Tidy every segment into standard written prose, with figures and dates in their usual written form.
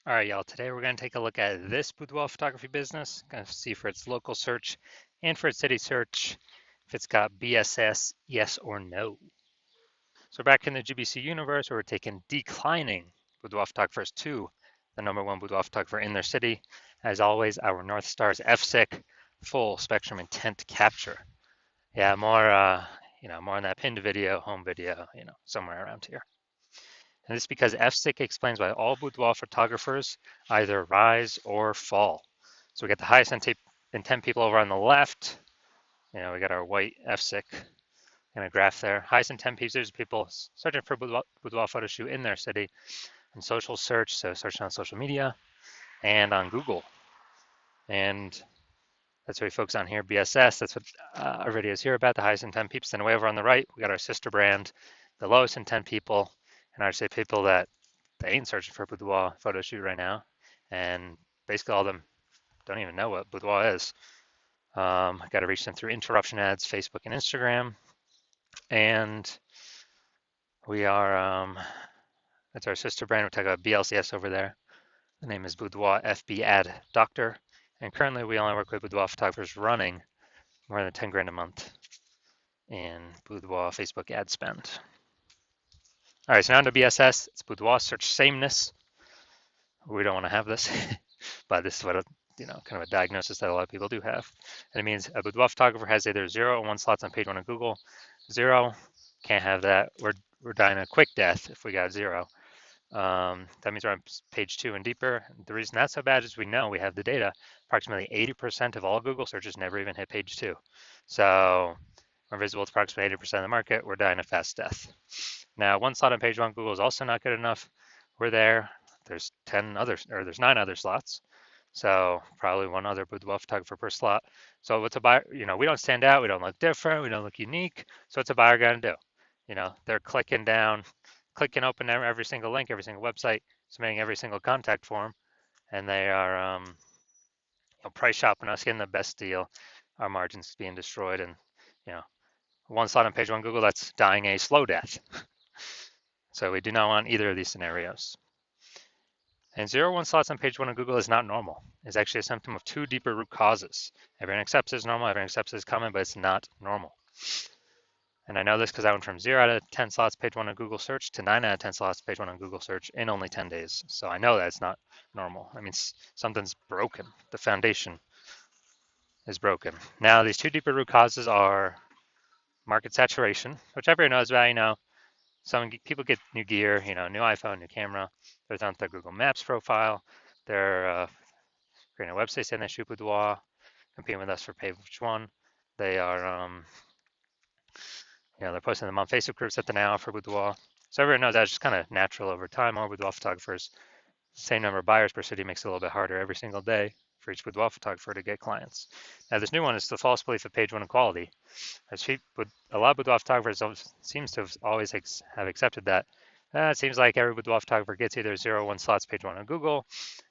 All right, y'all. Today we're going to take a look at this boudoir photography business. Going to see for its local search and for its city search if it's got BSS, yes or no. So back in the GBC universe, we're taking declining boudoir photographers to the #1 boudoir photographer in their city. As always, our North Star is FSIC, full spectrum intent capture. Yeah, more on that pinned video, home video, somewhere around here. And this is because FSIC explains why all boudoir photographers either rise or fall. So we got the highest intent people over on the left. We got our white FSIC in a graph there. Highest intent people searching for boudoir photo shoot in their city and social search, so searching on social media and on Google. And that's what we focus on here, BSS. That's what our video is here about, the highest intent peeps. And way over on the right, we got our sister brand, the lowest intent people, and I'd say people that they ain't searching for a boudoir photo shoot right now. And basically all of them don't even know what boudoir is. Got to reach them through interruption ads, Facebook and Instagram. And we are, that's our sister brand. We're talking about BLCS over there. The name is Boudoir FB Ad Doctor. And currently we only work with boudoir photographers running more than 10 grand a month in boudoir Facebook ad spend. All right, so now to BSS. It's boudoir search sameness. We don't want to have this, but this is what kind of a diagnosis that a lot of people do have. And it means a boudoir photographer has either 0 or 1 slots on page 1 of Google. 0, can't have that. We're dying a quick death if we got 0. That means we're on page 2 and deeper. The reason that's so bad is we know we have the data. Approximately 80% of all Google searches never even hit page 2. So we're visible to approximately 80% of the market. We're dying a fast death. Now, 1 slot on page 1 Google is also not good enough. We're there. There's 9 other slots. So probably 1 other boudoir photographer per slot. So what's a buyer? We don't stand out. We don't look different. We don't look unique. So what's a buyer going to do? They're clicking open every single link, every single website, submitting every single contact form, and they are price shopping us, getting the best deal. Our margins being destroyed, and 1 slot on page 1 Google, that's dying a slow death. So we do not want either of these scenarios. And 0 or 1 slots on page 1 of Google is not normal. It's actually a symptom of 2 deeper root causes. Everyone accepts it as normal, everyone accepts it as common, but it's not normal. And I know this because I went from 0 out of 10 slots page 1 on Google search to 9 out of 10 slots page 1 on Google search in only 10 days. So I know that it's not normal. I mean, something's broken. The foundation is broken. Now, these 2 deeper root causes are market saturation, which everyone knows about. Some people get new gear, new iPhone, new camera. They're on their Google Maps profile. They're creating a website saying they shoot boudoir, competing with us for page 1. They are, they're posting them on Facebook groups that they now offer boudoir. So everyone knows that's just kind of natural over time. More boudoir photographers, same number of buyers per city makes it a little bit harder every single day for each boudoir photographer to get clients. Now this new one is the false belief of page 1 equality. A lot of boudoir photographers seems to have always have accepted that. It seems like every boudoir photographer gets either 0 or 1 slots page 1 on Google.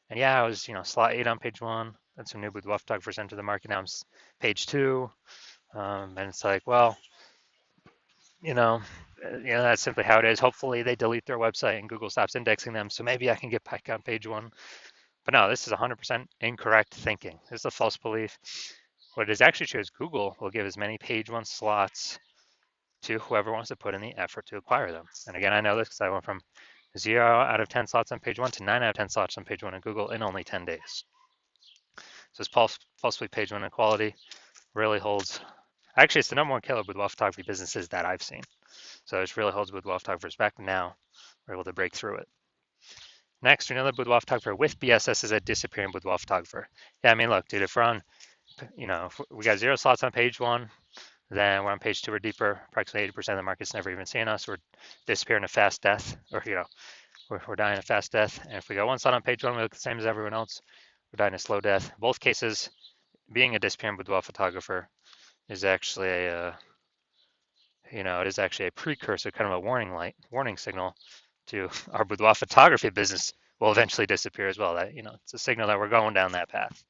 And yeah, I was slot 8 on page 1. Then some new boudoir photographers enter the market. Now I'm page 2. And it's like, well, that's simply how it is. Hopefully they delete their website and Google stops indexing them. So maybe I can get back on page 1. But no, this is 100% incorrect thinking. This is a false belief. What it is actually true is Google will give as many page 1 slots to whoever wants to put in the effort to acquire them. And again, I know this because I went from 0 out of 10 slots on page 1 to 9 out of 10 slots on page 1 on Google in only 10 days. So this falsely page 1 equality really holds. Actually, it's the #1 killer boudoir photography businesses that I've seen. So it really holds boudoir photographers back. Now we're able to break through it. Next, another boudoir photographer with BSS is a disappearing boudoir photographer. Yeah, I mean, look, dude, if we're on, if we got 0 slots on page 1, then we're on page 2 or deeper. Approximately 80% of the market's never even seen us. We're disappearing a fast death, or we're dying a fast death. And if we got 1 slot on page 1, we look the same as everyone else. We're dying a slow death. In both cases, being a disappearing boudoir photographer is actually it is actually a precursor, kind of a warning signal to our boudoir photography business will eventually disappear as well. That it's a signal that we're going down that path.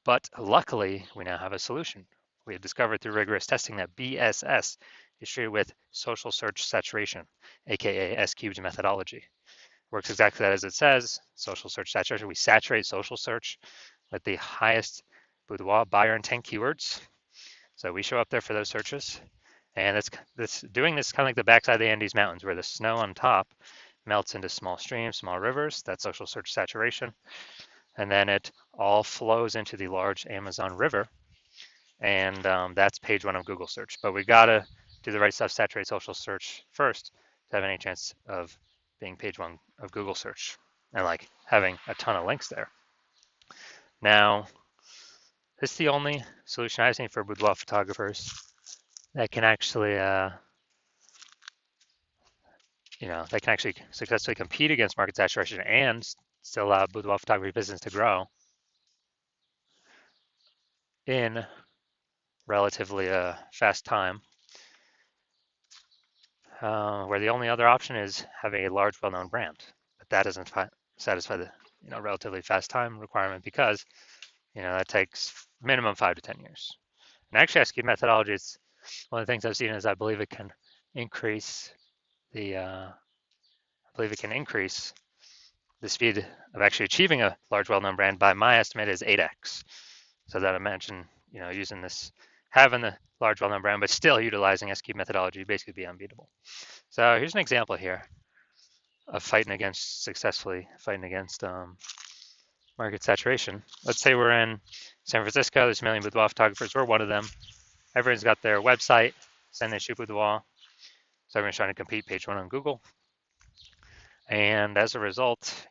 But luckily, we now have a solution. We have discovered through rigorous testing that BSS is treated with social search saturation, aka S cubed methodology. Works exactly as it says. Social search saturation. We saturate social search with the highest boudoir buyer intent keywords. So we show up there for those searches. And doing this kind of like the backside of the Andes Mountains, where the snow on top melts into small streams, small rivers. That's social search saturation. And then it all flows into the large Amazon River. And that's page one of Google search. But we got to do the right stuff, saturate social search first to have any chance of being page one of Google search and like having a ton of links there. Now, this is the only solution I've seen for boudoir photographers that can actually, that can actually successfully compete against market saturation and still allow boudoir photography business to grow in relatively fast time. Where the only other option is having a large, well-known brand, but that doesn't satisfy the relatively fast time requirement because that takes minimum 5 to 10 years. And actually, SQ methodology is one of the things I've seen is I believe it can increase the speed of actually achieving a large, well-known brand by my estimate is 8x. So that imagine using this, having the large, well-known brand, but still utilizing SQ methodology, basically be unbeatable. So here's an example here of successfully fighting against market saturation. Let's say we're in San Francisco, there's a million boudoir photographers, we're one of them. Everyone's got their website, saying they shoot boudoir. So everyone's trying to compete page one on Google. And as a result,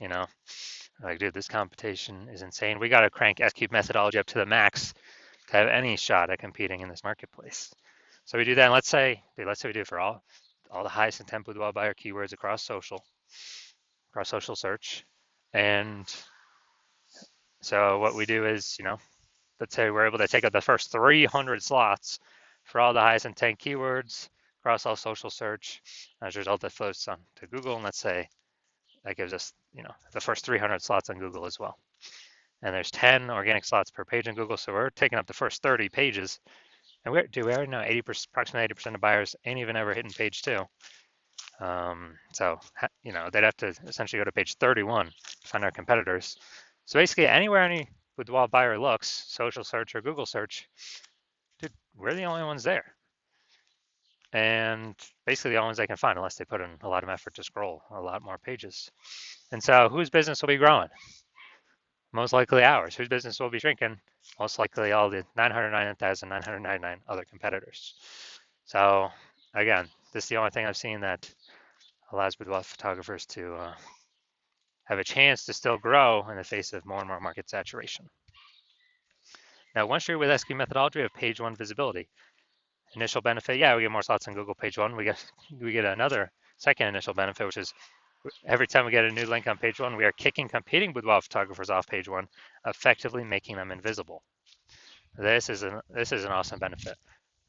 like, dude, this competition is insane. We got to crank SQ methodology up to the max to have any shot at competing in this marketplace. So we do that, and let's say we do it for all the highest intent boudoir buyer keywords across social search. And so what we do is, let's say we're able to take up the first 300 slots for all the highest intent keywords across all social search. As a result, that flows on to Google, and let's say that gives us, the first 300 slots on Google as well. And there's 10 organic slots per page on Google, so we're taking up the first 30 pages. And we already know approximately 80% of buyers ain't even ever hitting page 2. So they'd have to essentially go to page 31 to find our competitors. So basically, anywhere any boudoir buyer looks, social search or Google search, dude, we're the only ones there. And basically the only ones they can find, unless they put in a lot of effort to scroll a lot more pages. And so whose business will be growing? Most likely ours. Whose business will be shrinking? Most likely all the 999,999 other competitors. So again, this is the only thing I've seen that allows boudoir photographers to have a chance to still grow in the face of more and more market saturation. Now, once you're with SQ methodology, we have page one visibility. Initial benefit, we get more slots on Google page one. We get another second initial benefit, which is every time we get a new link on page one, we are kicking competing boudoir photographers off page one, effectively making them invisible. This is an awesome benefit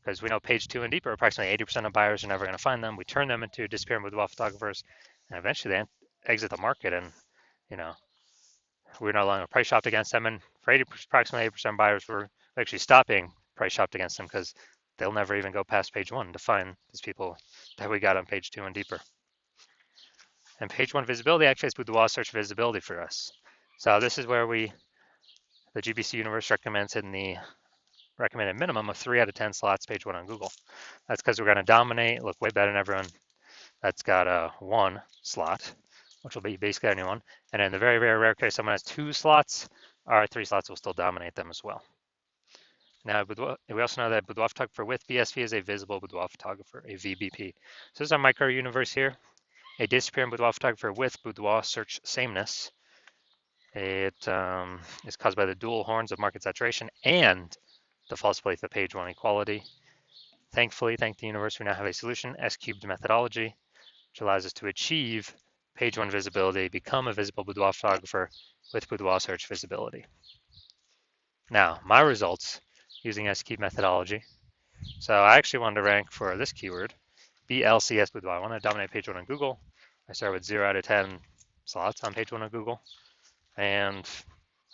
because we know page two and deeper, approximately 80% of buyers are never going to find them. We turn them into disappearing boudoir photographers, and eventually they exit the market, and we're no longer price shopped against them. And for approximately 80% of buyers, we're actually stopping price shopped against them because they'll never even go past page one to find these people that we got on page two and deeper. And page one visibility actually is boudoir search visibility for us. So this is where the GBC universe recommends hitting the recommended minimum of 3 out of 10 slots page one on Google. That's because we're going to dominate, look way better than everyone that's got a 1 slot, which will be basically anyone. And in the very, very rare case someone has 2 slots, our 3 slots will still dominate them as well. Now, we also know that boudoir photographer with BSV is a visible boudoir photographer, a VBP. So this is our micro universe here. A disappearing boudoir photographer with boudoir search sameness. It is caused by the dual horns of market saturation and the false belief of page one equality. Thankfully, thank the universe, we now have a solution, S-cubed methodology, which allows us to achieve page one visibility, become a visible boudoir photographer with boudoir search visibility. Now, my results using S-cubed methodology. So I actually wanted to rank for this keyword, BLCS boudoir. I want to dominate page one on Google. I started with 0 out of 10 slots on page one on Google, and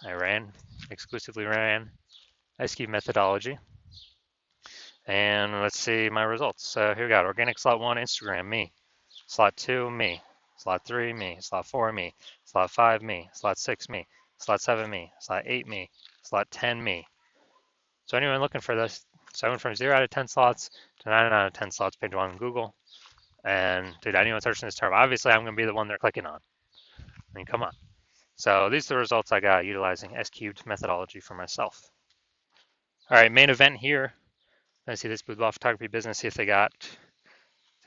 I exclusively ran SQ methodology. And let's see my results. So here we got organic slot 1, Instagram, me. Slot 2, me. Slot 3, me. Slot 4, me. Slot 5, me. Slot 6, me. Slot 7, me. Slot 8, me. Slot 10, me. So anyone looking for this, so I went from 0 out of 10 slots to 9 out of 10 slots, page 1 on Google. And did anyone searching this term? Obviously, I'm going to be the one they're clicking on. I mean, come on. So these are the results I got utilizing S-cubed methodology for myself. All right, main event here. I see this boudoir photography business, see if they got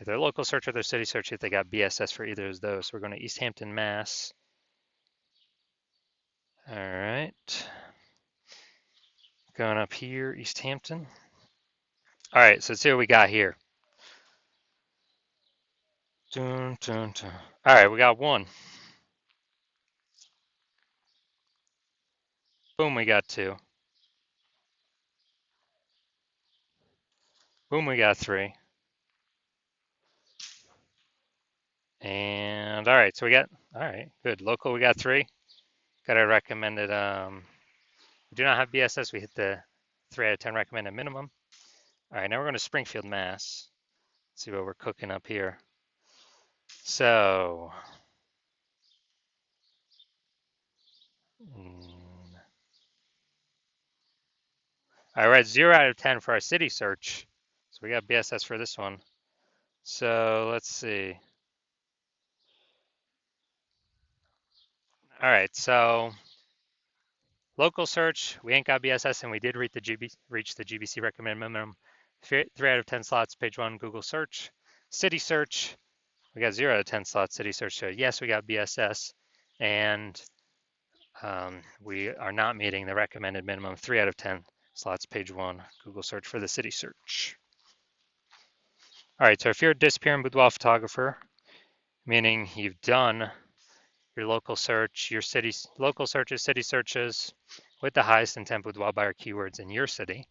their local search or their city search, see if they got BSS for either of those. So we're going to East Hampton, Mass. All right. Going up here, East Hampton. All right, so let's see what we got here. Dun, dun, dun. All right, we got one. Boom, we got two. Boom, we got three. And all right, so we got, all right, good. Local, we got three. Got a recommended, we do not have BSS. We hit the 3 out of 10 recommended minimum. All right, now we're going to Springfield, Mass. Let's see what we're cooking up here. So, all right, we're at 0 out of 10 for our city search. So we got BSS for this one. So let's see. All right, so local search, we ain't got BSS, and we did reach the GBC recommended minimum. 3 out of 10 slots, page 1, Google search. City search, we got 0 out of 10 slots, city search. So yes, we got BSS, and we are not meeting the recommended minimum. 3 out of 10 slots, page 1, Google search for the city search. All right, so if you're a disappearing boudoir photographer, meaning you've done your local search, your city's local searches, city searches with the highest intent boudoir buyer keywords in your city,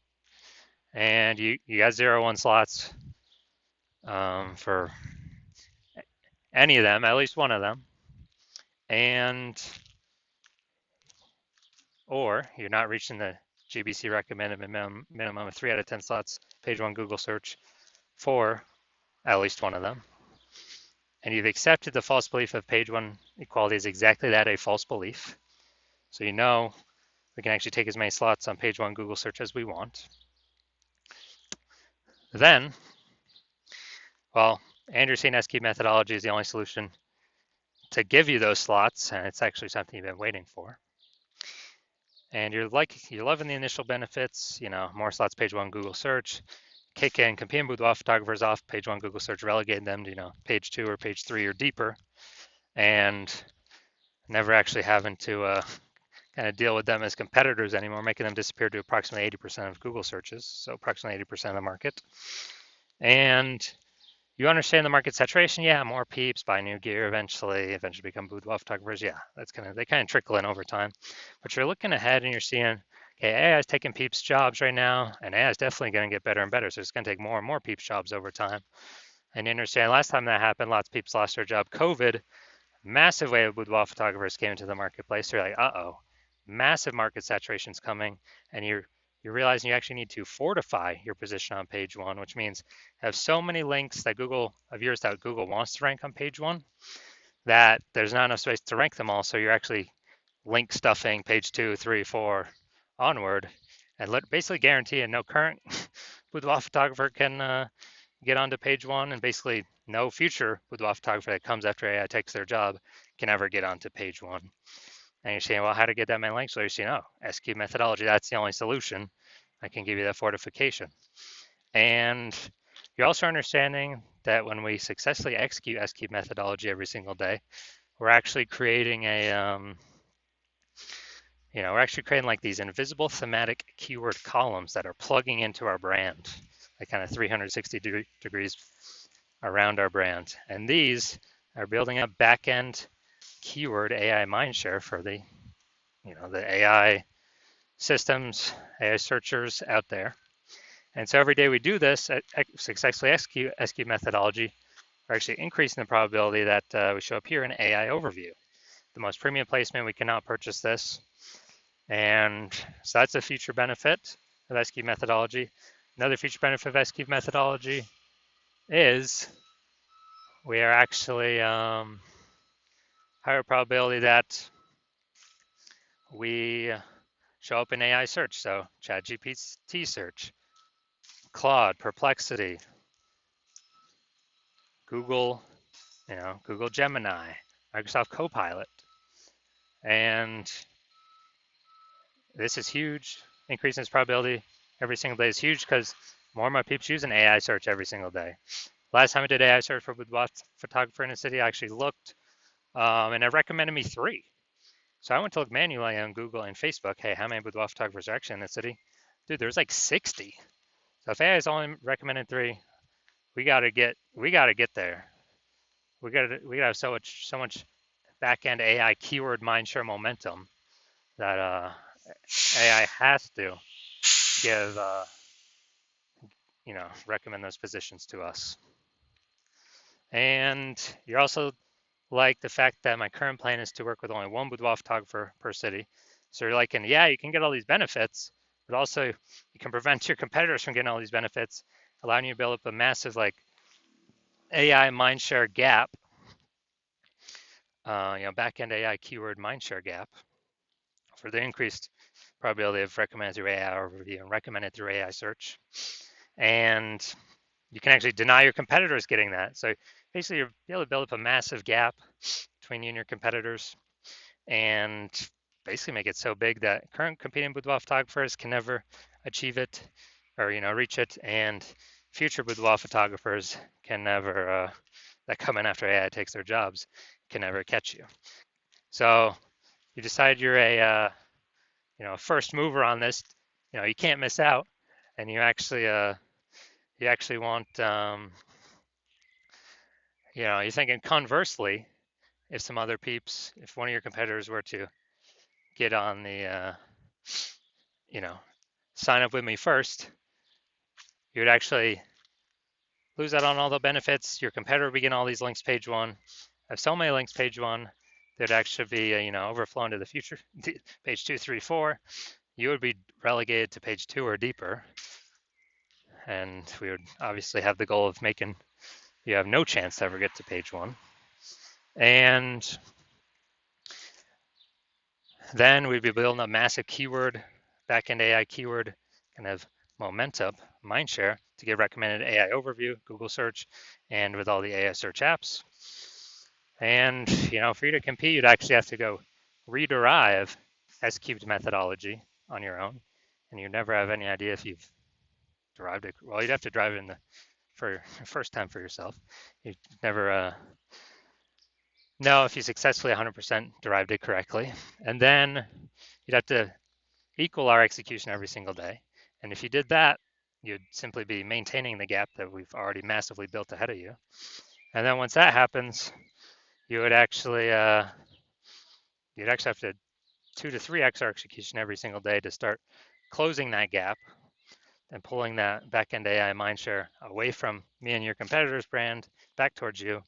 and you got 0-1 slots for any of them, at least one of them, and or you're not reaching the GBC recommended minimum of 3 out of 10 slots, page 1 Google search for at least one of them, and you've accepted the false belief of page 1 equality is exactly that, a false belief. So you know we can actually take as many slots on page 1 Google search as we want. Then, well, Andrew saying S-cube methodology is the only solution to give you those slots, and it's actually something you've been waiting for. And you're loving the initial benefits, you know, more slots, page 1 Google search, kicking competing boudoir photographers off page 1 Google search, relegating them to, you know, page 2 or page 3 or deeper, and never actually having to kind of deal with them as competitors anymore, making them disappear to approximately 80% of Google searches, so approximately 80% of the market. And you understand the market saturation, yeah, more peeps buy new gear eventually become boudoir photographers, yeah, they kind of trickle in over time. But you're looking ahead and you're seeing, okay, AI is taking peeps jobs right now, and AI is definitely going to get better and better, so it's going to take more and more peeps jobs over time. And you understand last time that happened, lots of peeps lost their job. COVID, massive wave of boudoir photographers came into the marketplace. They're like, uh-oh, massive market saturation's coming, and you're realizing you actually need to fortify your position on page 1, which means have so many links that Google wants to rank on page 1 that there's not enough space to rank them all. So you're actually link stuffing page 2, 3, 4 onward, and basically guarantee no current boudoir photographer can get onto page 1, and basically no future boudoir photographer that comes after AI takes their job can ever get onto page 1. And you're saying, well, how to get that many links? So you're saying, oh, S-cube methodology, that's the only solution. I can give you that fortification. And you're also understanding that when we successfully execute S-cube methodology every single day, we're actually creating like these invisible thematic keyword columns that are plugging into our brand, like kind of 360 degrees around our brand. And these are building up back-end keyword AI mindshare for the AI systems, AI searchers out there. And so every day we do this, successfully execute S-cube methodology, we're actually increasing the probability that we show up here in AI overview. The most premium placement, we cannot purchase this. And so that's a future benefit of S-cube methodology. Another future benefit of S-cube methodology is we are actually higher probability that we show up in AI search. So ChatGPT search, Claude, Perplexity, Google, Google Gemini, Microsoft Copilot. And this is huge. Increasing its probability every single day is huge because more and more people use an AI search every single day. Last time I did AI search for Boudoir photographer in a city, I actually looked and it recommended me 3. So I went to look manually on Google and Facebook. Hey, how many boudoir photographers are actually in the city? Dude, there's like 60. So if AI is only recommending 3, we gotta get there. We gotta have so much back end AI keyword mindshare momentum that AI has to give recommend those positions to us. And you're also like the fact that my current plan is to work with only one boudoir photographer per city. So you're like, and yeah, you can get all these benefits, but also you can prevent your competitors from getting all these benefits, allowing you to build up a massive like AI mindshare gap, back-end AI keyword mindshare gap for the increased probability of recommended through AI overview and recommended through AI search. And you can actually deny your competitors getting that. So basically, you're able to build up a massive gap between you and your competitors, and basically make it so big that current competing boudoir photographers can never achieve it or reach it, and future boudoir photographers can never that come in after AI takes their jobs can never catch you. So you decide you're a first mover on this. You can't miss out, and you actually want you're thinking conversely, if some other peeps, if one of your competitors were to get on the sign up with me first, you would actually lose out on all the benefits. Your competitor would begin all these links page 1. Have so many links page 1, there'd actually be overflow into the future page 2, 3, 4. You would be relegated to page 2 or deeper, and we would obviously have the goal of making you have no chance to ever get to page 1. And then we'd be building a massive keyword, back-end AI keyword, kind of momentum, mindshare to get recommended AI overview, Google search, and with all the AI search apps. And for you to compete, you'd actually have to go rederive S-cubed methodology on your own, and you'd never have any idea if you've derived it. Well, you'd have to drive it for your first time for yourself. You'd never know if you successfully 100% derived it correctly. And then you'd have to equal our execution every single day. And if you did that, you'd simply be maintaining the gap that we've already massively built ahead of you. And then once that happens, you would actually have to 2 to 3x our execution every single day to start closing that gap and pulling that back-end AI mindshare away from me and your competitor's brand back towards you.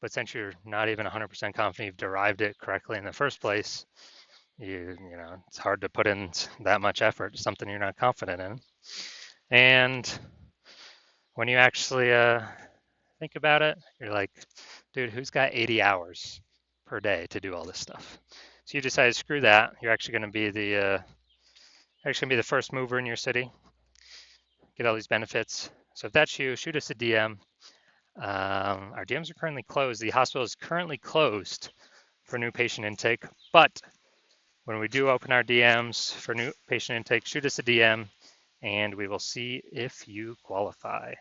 But since you're not even 100% confident you've derived it correctly in the first place, it's hard to put in that much effort to something you're not confident in. And when you actually think about it, you're like, dude, who's got 80 hours per day to do all this stuff? So you decide, screw that. You're actually going to be the first mover in your city, get all these benefits. So if that's you, shoot us a DM. Our DMs are currently closed. The hospital is currently closed for new patient intake, but when we do open our DMs for new patient intake, shoot us a DM and we will see if you qualify.